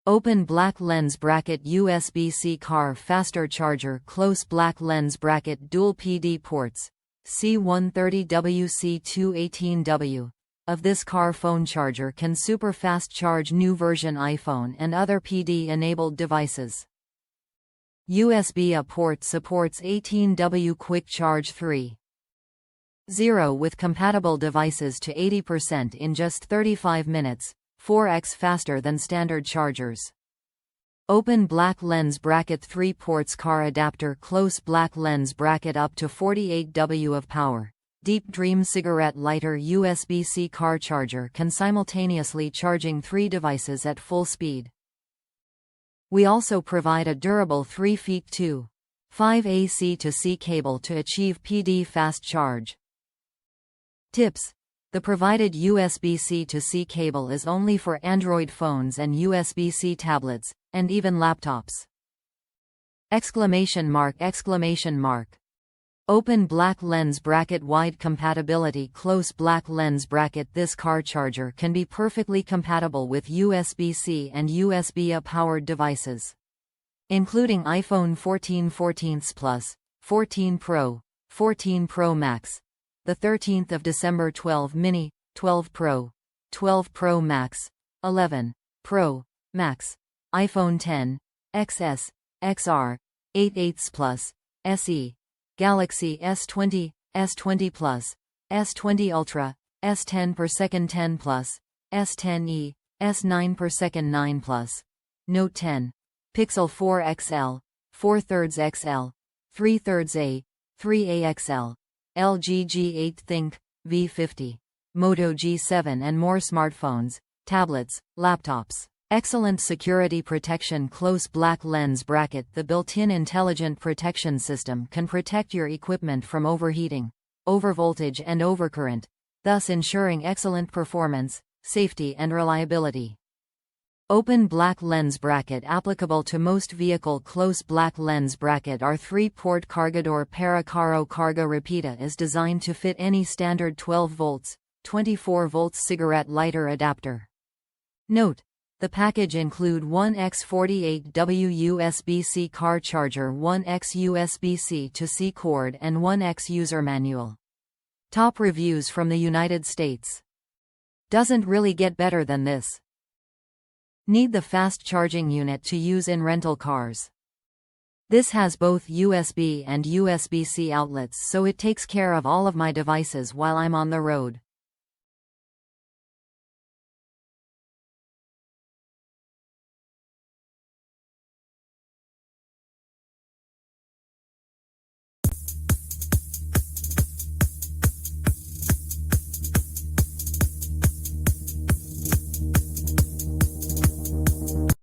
Open black lens bracket USBC car faster charger close black lens bracket dual PD ports C130W C218W. Of this car phone charger can super fast charge new version iPhone and other PD-enabled devices. USB-A port supports 18W Quick Charge 3.0 with compatible devices to 80% in just 35 minutes, 4x faster than standard chargers. Open black lens bracket 3 ports car adapter close black lens bracket up to 48W of power. DeepDream cigarette lighter USB-C car charger can simultaneously charging 3 devices at full speed. We also provide a durable 3 feet 2.5 AC to C cable to achieve PD fast charge. Tips: the provided USB-C to C cable is only for Android phones and USB-C tablets, and even laptops. ! Open black lens bracket wide compatibility close black lens bracket. This car charger can be perfectly compatible with USB-C and USB-A powered devices, including iPhone 14, 14 Plus, 14 Pro, 14 Pro Max, the 13th of December 12 Mini, 12 Pro, 12 Pro Max, 11 Pro Max, iPhone 10, XS, XR, 8 Plus, SE, Galaxy S20, S20 Plus, S20 Ultra, S10 per second 10 Plus, S10e, S9 per second 9 Plus, Note 10, Pixel 4 XL, 4/3 XL, 3/3 A, 3A XL, LG G8 ThinQ, V50, Moto G7 and more smartphones, tablets, laptops. Excellent security protection close black lens bracket. The built-in intelligent protection system can protect your equipment from overheating, overvoltage and overcurrent, thus ensuring excellent performance, safety and reliability. Open black lens bracket applicable to most vehicle close black lens bracket. Our 3-port Cargador para Caro Carga Rapida is designed to fit any standard 12 volts, 24 volts cigarette lighter adapter. Note: the package include 1x48W USB-C car charger, 1x USB-C to C cord and 1x user manual. Top reviews from the United States. Doesn't really get better than this. Need the fast charging unit to use in rental cars. This has both USB and USB-C outlets, so it takes care of all of my devices while I'm on the road.